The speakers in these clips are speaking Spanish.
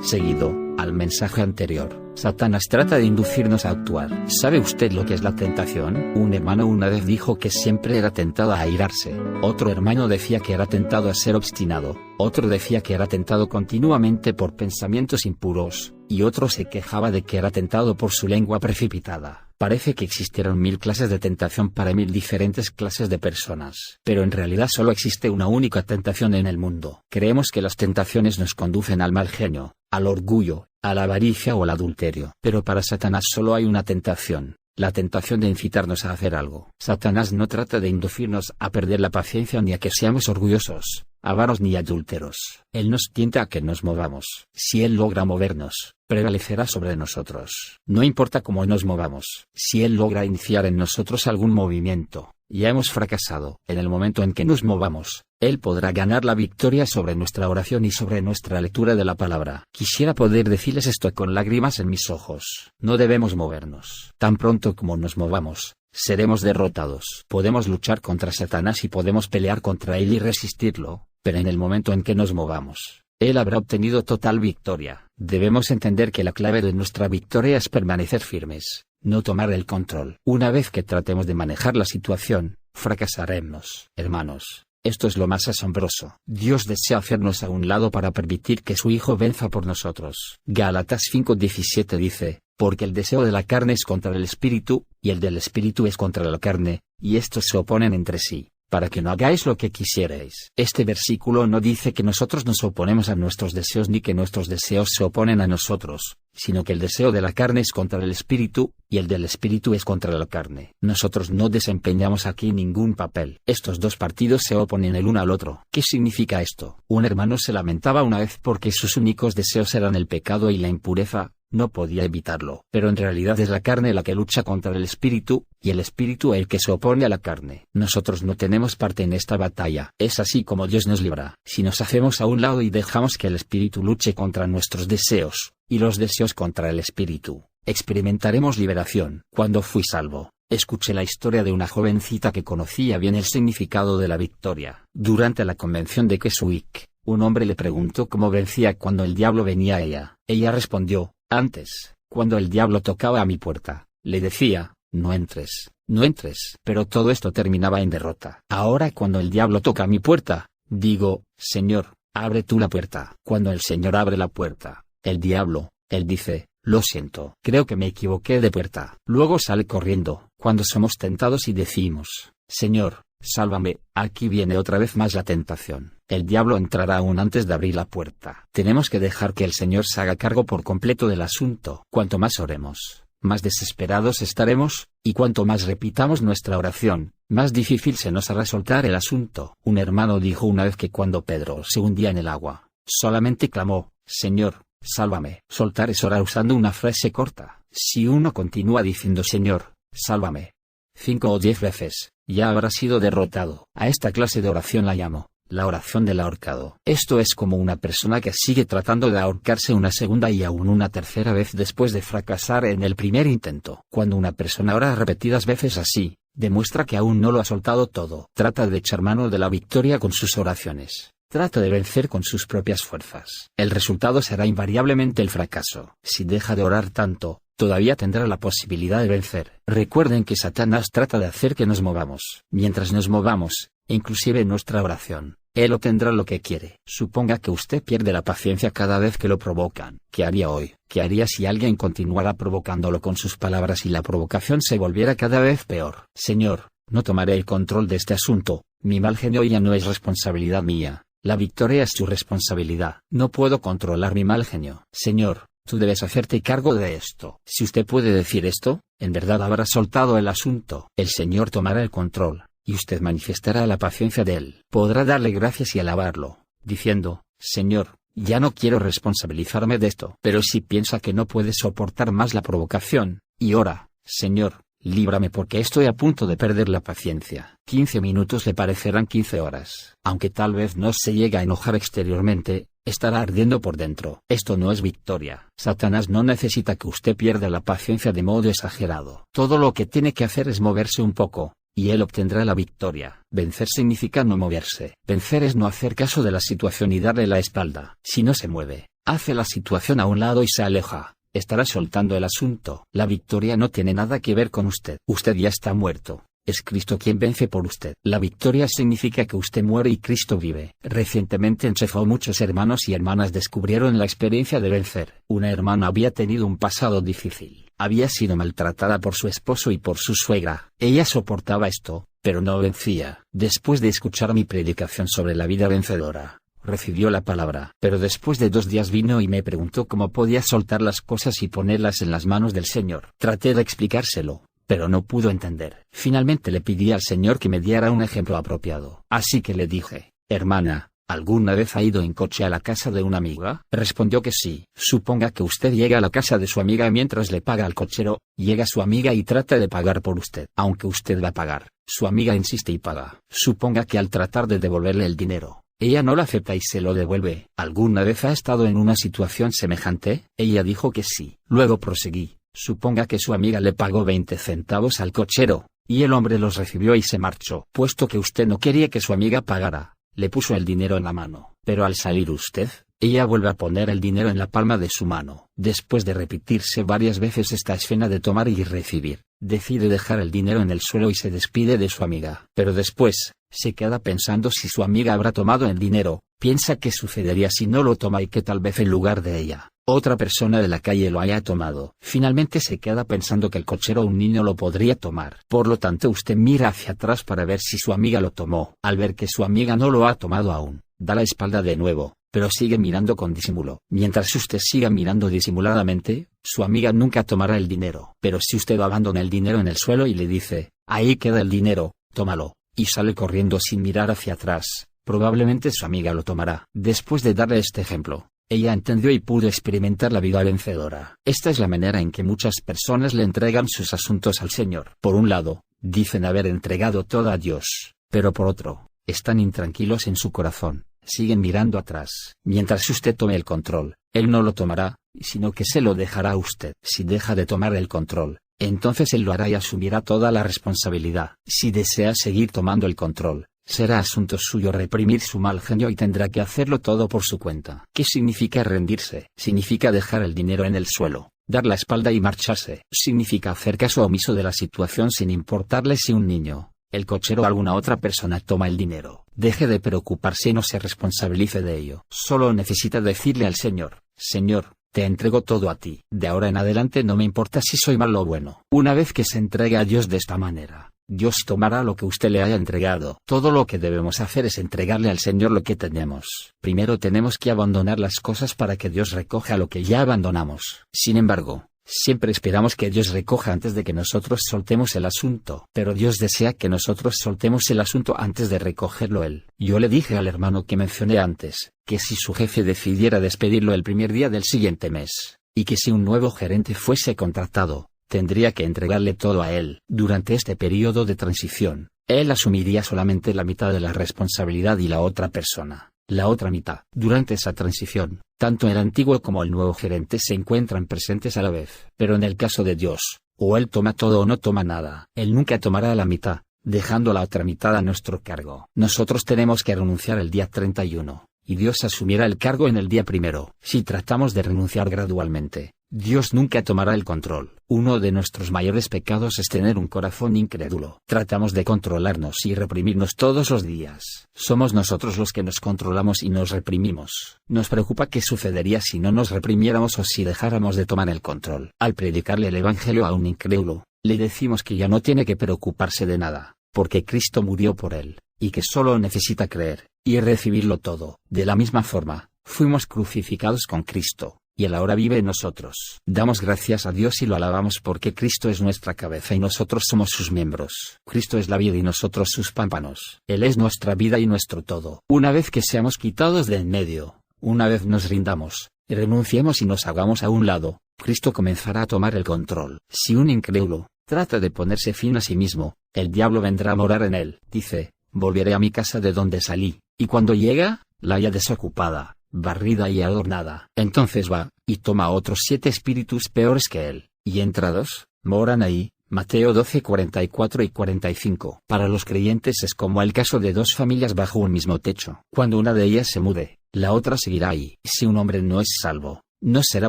Seguido, al mensaje anterior, Satanás trata de inducirnos a actuar. ¿Sabe usted lo que es la tentación? Un hermano una vez dijo que siempre era tentado a airarse. Otro hermano decía que era tentado a ser obstinado. Otro decía que era tentado continuamente por pensamientos impuros. Y otro se quejaba de que era tentado por su lengua precipitada. Parece que existieron 1000 clases de tentación para 1000 diferentes clases de personas. Pero en realidad solo existe una única tentación en el mundo. Creemos que las tentaciones nos conducen al mal genio, al orgullo, a la avaricia o al adulterio. Pero para Satanás solo hay una tentación. La tentación de incitarnos a hacer algo. Satanás no trata de inducirnos a perder la paciencia ni a que seamos orgullosos, avaros ni adúlteros. Él nos tienta a que nos movamos. Si Él logra movernos, prevalecerá sobre nosotros. No importa cómo nos movamos. Si Él logra iniciar en nosotros algún movimiento, ya hemos fracasado. En el momento en que nos movamos, Él podrá ganar la victoria sobre nuestra oración y sobre nuestra lectura de la palabra. Quisiera poder decirles esto con lágrimas en mis ojos. No debemos movernos. Tan pronto como nos movamos, seremos derrotados. Podemos luchar contra Satanás y podemos pelear contra él y resistirlo, pero en el momento en que nos movamos, él habrá obtenido total victoria. Debemos entender que la clave de nuestra victoria es permanecer firmes, no tomar el control. Una vez que tratemos de manejar la situación, fracasaremos. Hermanos, esto es lo más asombroso. Dios desea hacernos a un lado para permitir que su Hijo venza por nosotros. Gálatas 5:17 dice, porque el deseo de la carne es contra el espíritu, y el del espíritu es contra la carne, y estos se oponen entre sí, para que no hagáis lo que quisierais. Este versículo no dice que nosotros nos oponemos a nuestros deseos ni que nuestros deseos se oponen a nosotros, sino que el deseo de la carne es contra el espíritu, y el del espíritu es contra la carne. Nosotros no desempeñamos aquí ningún papel. Estos dos partidos se oponen el uno al otro. ¿Qué significa esto? Un hermano se lamentaba una vez porque sus únicos deseos eran el pecado y la impureza. No podía evitarlo. Pero en realidad es la carne la que lucha contra el espíritu, y el espíritu el que se opone a la carne. Nosotros no tenemos parte en esta batalla. Es así como Dios nos libra. Si nos hacemos a un lado y dejamos que el espíritu luche contra nuestros deseos, y los deseos contra el espíritu, experimentaremos liberación. Cuando fui salvo, escuché la historia de una jovencita que conocía bien el significado de la victoria. Durante la convención de Keswick, un hombre le preguntó cómo vencía cuando el diablo venía a ella. Ella respondió, antes, cuando el diablo tocaba a mi puerta, le decía, no entres, no entres. Pero todo esto terminaba en derrota. Ahora cuando el diablo toca a mi puerta, digo, Señor, abre tú la puerta. Cuando el Señor abre la puerta, el diablo, él dice, lo siento, creo que me equivoqué de puerta. Luego sale corriendo. Cuando somos tentados y decimos, Señor, sálvame, aquí viene otra vez más la tentación. El diablo entrará aún antes de abrir la puerta. Tenemos que dejar que el Señor se haga cargo por completo del asunto. Cuanto más oremos, más desesperados estaremos, y cuanto más repitamos nuestra oración, más difícil se nos hará soltar el asunto. Un hermano dijo una vez que cuando Pedro se hundía en el agua, solamente clamó, Señor, sálvame. Soltar es orar usando una frase corta. Si uno continúa diciendo Señor, sálvame, 5 o 10 veces, ya habrá sido derrotado. A esta clase de oración la llamo la oración del ahorcado. Esto es como una persona que sigue tratando de ahorcarse una segunda y aún una tercera vez después de fracasar en el primer intento. Cuando una persona ora repetidas veces así, demuestra que aún no lo ha soltado todo. Trata de echar mano de la victoria con sus oraciones. Trata de vencer con sus propias fuerzas. El resultado será invariablemente el fracaso. Si deja de orar tanto, todavía tendrá la posibilidad de vencer. Recuerden que Satanás trata de hacer que nos movamos. Mientras nos movamos, inclusive en nuestra oración, él obtendrá lo que quiere. Suponga que usted pierde la paciencia cada vez que lo provocan. ¿Qué haría hoy? ¿Qué haría si alguien continuara provocándolo con sus palabras y la provocación se volviera cada vez peor? Señor, no tomaré el control de este asunto. Mi mal genio ya no es responsabilidad mía. La victoria es su responsabilidad. No puedo controlar mi mal genio. Señor, tú debes hacerte cargo de esto. Si usted puede decir esto, en verdad habrá soltado el asunto. El Señor tomará el control, y usted manifestará la paciencia de Él. Podrá darle gracias y alabarlo, diciendo, Señor, ya no quiero responsabilizarme de esto. Pero si piensa que no puede soportar más la provocación, y ora, Señor, líbrame porque estoy a punto de perder la paciencia. 15 minutos le parecerán 15 horas. Aunque tal vez no se llegue a enojar exteriormente, estará ardiendo por dentro. Esto no es victoria. Satanás no necesita que usted pierda la paciencia de modo exagerado. Todo lo que tiene que hacer es moverse un poco, y él obtendrá la victoria. Vencer significa no moverse. Vencer es no hacer caso de la situación y darle la espalda. Si no se mueve, hace la situación a un lado y se aleja, estará soltando el asunto. La victoria no tiene nada que ver con usted. Usted ya está muerto. Es Cristo quien vence por usted. La victoria significa que usted muere y Cristo vive. Recientemente en Sheffield muchos hermanos y hermanas descubrieron la experiencia de vencer. Una hermana había tenido un pasado difícil. Había sido maltratada por su esposo y por su suegra. Ella soportaba esto, pero no vencía. Después de escuchar mi predicación sobre la vida vencedora, recibió la palabra. Pero después de 2 días vino y me preguntó cómo podía soltar las cosas y ponerlas en las manos del Señor. Traté de explicárselo, pero no pudo entender. Finalmente le pedí al Señor que me diera un ejemplo apropiado. Así que le dije: hermana, ¿alguna vez ha ido en coche a la casa de una amiga? Respondió que sí. Suponga que usted llega a la casa de su amiga mientras le paga al cochero, llega su amiga y trata de pagar por usted. Aunque usted va a pagar, su amiga insiste y paga. Suponga que al tratar de devolverle el dinero, ella no lo acepta y se lo devuelve. ¿Alguna vez ha estado en una situación semejante? Ella dijo que sí. Luego proseguí: suponga que su amiga le pagó 20 centavos al cochero, y el hombre los recibió y se marchó. Puesto que usted no quería que su amiga pagara, le puso el dinero en la mano. Pero al salir usted, ella vuelve a poner el dinero en la palma de su mano. Después de repetirse varias veces esta escena de tomar y recibir, decide dejar el dinero en el suelo y se despide de su amiga. Pero después, se queda pensando si su amiga habrá tomado el dinero, piensa qué sucedería si no lo toma y que tal vez en lugar de ella, otra persona de la calle lo haya tomado. Finalmente se queda pensando que el cochero o un niño lo podría tomar. Por lo tanto usted mira hacia atrás para ver si su amiga lo tomó. Al ver que su amiga no lo ha tomado aún, da la espalda de nuevo, pero sigue mirando con disimulo. Mientras usted siga mirando disimuladamente, su amiga nunca tomará el dinero. Pero si usted abandona el dinero en el suelo y le dice: ahí queda el dinero, tómalo, y sale corriendo sin mirar hacia atrás, probablemente su amiga lo tomará. Después de darle este ejemplo, ella entendió y pudo experimentar la vida vencedora. Esta es la manera en que muchas personas le entregan sus asuntos al Señor. Por un lado, dicen haber entregado todo a Dios, pero por otro, están intranquilos en su corazón, siguen mirando atrás. Mientras usted tome el control, Él no lo tomará, sino que se lo dejará a usted. Si deja de tomar el control, entonces Él lo hará y asumirá toda la responsabilidad. Si desea seguir tomando el control, será asunto suyo reprimir su mal genio y tendrá que hacerlo todo por su cuenta. ¿Qué significa rendirse? Significa dejar el dinero en el suelo, dar la espalda y marcharse. Significa hacer caso omiso de la situación sin importarle si un niño, el cochero o alguna otra persona toma el dinero. Deje de preocuparse y no se responsabilice de ello. Solo necesita decirle al Señor: Señor, te entrego todo a ti. De ahora en adelante no me importa si soy malo o bueno. Una vez que se entregue a Dios de esta manera, Dios tomará lo que usted le haya entregado. Todo lo que debemos hacer es entregarle al Señor lo que tenemos. Primero tenemos que abandonar las cosas para que Dios recoja lo que ya abandonamos. Sin embargo, siempre esperamos que Dios recoja antes de que nosotros soltemos el asunto. Pero Dios desea que nosotros soltemos el asunto antes de recogerlo Él. Yo le dije al hermano que mencioné antes, que si su jefe decidiera despedirlo el primer día del siguiente mes, y que si un nuevo gerente fuese contratado, tendría que entregarle todo a él. Durante este periodo de transición, él asumiría solamente la mitad de la responsabilidad y la otra persona, la otra mitad. Durante esa transición, tanto el antiguo como el nuevo gerente se encuentran presentes a la vez. Pero en el caso de Dios, o Él toma todo o no toma nada. Él nunca tomará la mitad, dejando la otra mitad a nuestro cargo. Nosotros tenemos que renunciar el día 31, y Dios asumirá el cargo en el día primero. Si tratamos de renunciar gradualmente, Dios nunca tomará el control. Uno de nuestros mayores pecados es tener un corazón incrédulo. Tratamos de controlarnos y reprimirnos todos los días. Somos nosotros los que nos controlamos y nos reprimimos. Nos preocupa qué sucedería si no nos reprimiéramos o si dejáramos de tomar el control. Al predicarle el Evangelio a un incrédulo, le decimos que ya no tiene que preocuparse de nada, porque Cristo murió por él, y que solo necesita creer, y recibirlo todo. De la misma forma, fuimos crucificados con Cristo, y Él ahora vive en nosotros. Damos gracias a Dios y lo alabamos porque Cristo es nuestra cabeza y nosotros somos sus miembros. Cristo es la vid y nosotros sus pámpanos. Él es nuestra vida y nuestro todo. Una vez que seamos quitados de en medio, una vez nos rindamos, y renunciemos y nos hagamos a un lado, Cristo comenzará a tomar el control. Si un incrédulo trata de ponerse fin a sí mismo, el diablo vendrá a morar en él. Dice: volveré a mi casa de donde salí, y cuando llega, la halla desocupada, barrida y adornada. Entonces va, y toma a otros 7 espíritus peores que él, y entrados, moran ahí. Mateo 12:44 y 45. Para los creyentes es como el caso de 2 familias bajo un mismo techo. Cuando una de ellas se mude, la otra seguirá y si un hombre no es salvo, no será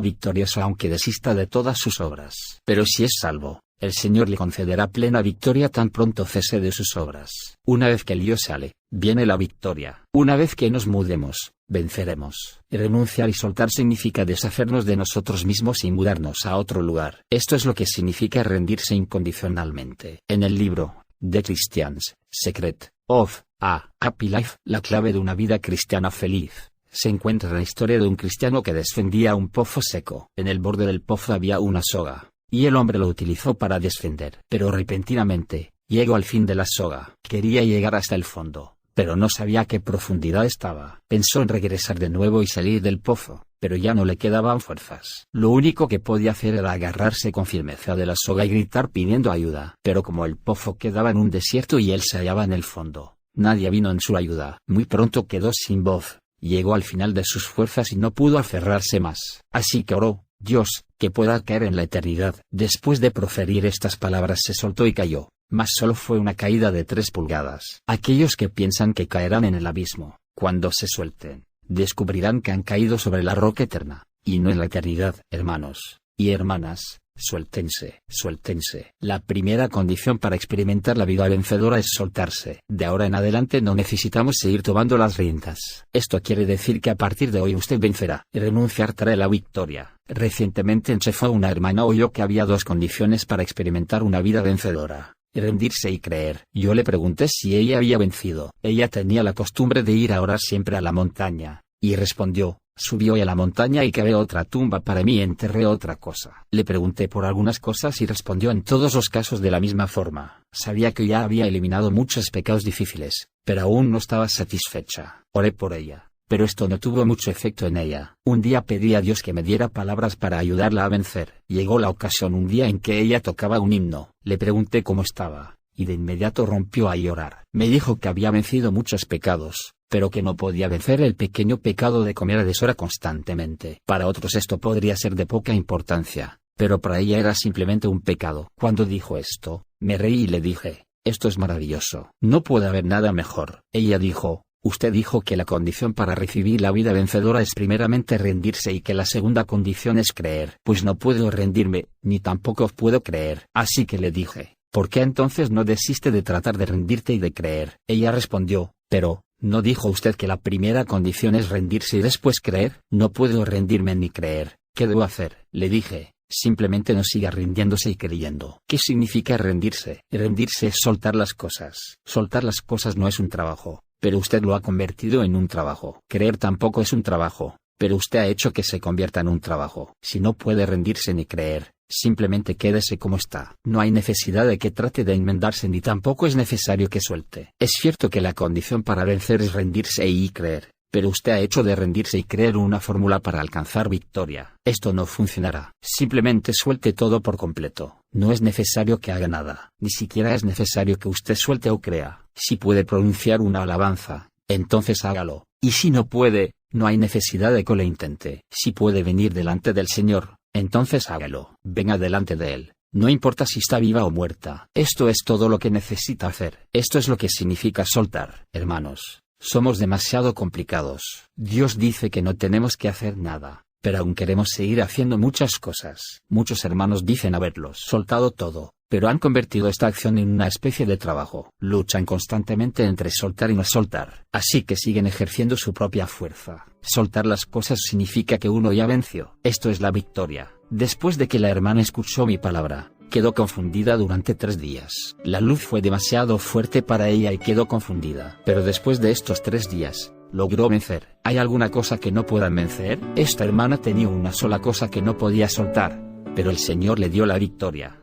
victorioso aunque desista de todas sus obras. Pero si es salvo, el Señor le concederá plena victoria tan pronto cese de sus obras. Una vez que el yo sale, viene la victoria. Una vez que nos mudemos, venceremos. Renunciar y soltar significa deshacernos de nosotros mismos y mudarnos a otro lugar. Esto es lo que significa rendirse incondicionalmente. En el libro The Christian's Secret of a Happy Life, la clave de una vida cristiana feliz, se encuentra la historia de un cristiano que descendía a un pozo seco. En el borde del pozo había una soga, y el hombre lo utilizó para descender. Pero repentinamente, llegó al fin de la soga. Quería llegar hasta el fondo, pero no sabía a qué profundidad estaba. Pensó en regresar de nuevo y salir del pozo, pero ya no le quedaban fuerzas. Lo único que podía hacer era agarrarse con firmeza de la soga y gritar pidiendo ayuda. Pero como el pozo quedaba en un desierto y él se hallaba en el fondo, nadie vino en su ayuda. Muy pronto quedó sin voz, llegó al final de sus fuerzas y no pudo aferrarse más. Así que oró: Dios, que pueda caer en la eternidad. Después de proferir estas palabras se soltó y cayó, mas solo fue una caída de 3 pulgadas. Aquellos que piensan que caerán en el abismo, cuando se suelten, descubrirán que han caído sobre la roca eterna, y no en la eternidad. Hermanos y hermanas, suéltense, suéltense. La primera condición para experimentar la vida vencedora es soltarse. De ahora en adelante no necesitamos seguir tomando las riendas. Esto quiere decir que a partir de hoy usted vencerá. Renunciar trae la victoria. Recientemente enchefó a una hermana oyó que había 2 condiciones para experimentar una vida vencedora: rendirse y creer. Yo le pregunté si ella había vencido. Ella tenía la costumbre de ir a orar siempre a la montaña, y respondió: subí hoy a la montaña y cavé otra tumba para mí y enterré otra cosa. Le pregunté por algunas cosas y respondió en todos los casos de la misma forma. Sabía que ya había eliminado muchos pecados difíciles, pero aún no estaba satisfecha. Oré por ella, pero esto no tuvo mucho efecto en ella. Un día pedí a Dios que me diera palabras para ayudarla a vencer. Llegó la ocasión un día en que ella tocaba un himno. Le pregunté cómo estaba, y de inmediato rompió a llorar. Me dijo que había vencido muchos pecados, pero que no podía vencer el pequeño pecado de comer a deshora constantemente. Para otros esto podría ser de poca importancia, pero para ella era simplemente un pecado. Cuando dijo esto, me reí y le dije: esto es maravilloso. No puede haber nada mejor. Ella dijo: usted dijo que la condición para recibir la vida vencedora es primeramente rendirse y que la segunda condición es creer. Pues no puedo rendirme, ni tampoco puedo creer. Así que le dije: ¿por qué entonces no desiste de tratar de rendirte y de creer? Ella respondió: pero, ¿no dijo usted que la primera condición es rendirse y después creer? No puedo rendirme ni creer. ¿Qué debo hacer? Le dije: simplemente no siga rindiéndose y creyendo. ¿Qué significa rendirse? Rendirse es soltar las cosas. Soltar las cosas no es un trabajo, pero usted lo ha convertido en un trabajo. Creer tampoco es un trabajo, pero usted ha hecho que se convierta en un trabajo. Si no puede rendirse ni creer, simplemente quédese como está. No hay necesidad de que trate de enmendarse ni tampoco es necesario que suelte. Es cierto que la condición para vencer es rendirse y creer, pero usted ha hecho de rendirse y creer una fórmula para alcanzar victoria. Esto no funcionará. Simplemente suelte todo por completo. No es necesario que haga nada. Ni siquiera es necesario que usted suelte o crea. Si puede pronunciar una alabanza, entonces hágalo. Y si no puede, no hay necesidad de que lo intente. Si puede venir delante del Señor, entonces hágalo. Venga delante de Él. No importa si está viva o muerta. Esto es todo lo que necesita hacer. Esto es lo que significa soltar. Hermanos, somos demasiado complicados. Dios dice que no tenemos que hacer nada, pero aún queremos seguir haciendo muchas cosas. Muchos hermanos dicen haberlos soltado todo, pero han convertido esta acción en una especie de trabajo. Luchan constantemente entre soltar y no soltar, así que siguen ejerciendo su propia fuerza. Soltar las cosas significa que uno ya venció. Esto es la victoria. Después de que la hermana escuchó mi palabra, quedó confundida durante 3 días. La luz fue demasiado fuerte para ella y quedó confundida. Pero después de estos 3 días, logró vencer. ¿Hay alguna cosa que no puedan vencer? Esta hermana tenía una sola cosa que no podía soltar, pero el Señor le dio la victoria.